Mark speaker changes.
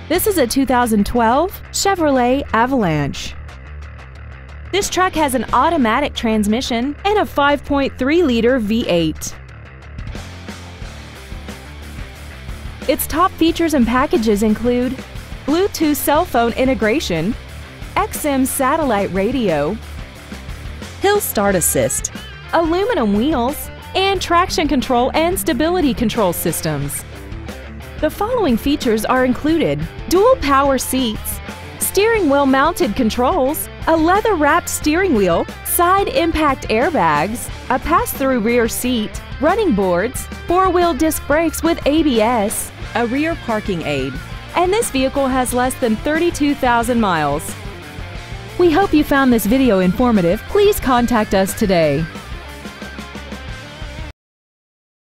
Speaker 1: This is a 2012 Chevrolet Avalanche. This truck has an automatic transmission and a 5.3-liter V8. Its top features and packages include Bluetooth cell phone integration, XM satellite radio, hill start assist, aluminum wheels, and traction control and stability control systems. The following features are included: dual power seats, steering wheel mounted controls, a leather-wrapped steering wheel, side impact airbags, a pass-through rear seat, running boards, four-wheel disc brakes with ABS, a rear parking aid, and this vehicle has less than 32,000 miles. We hope you found this video informative. Please contact us today.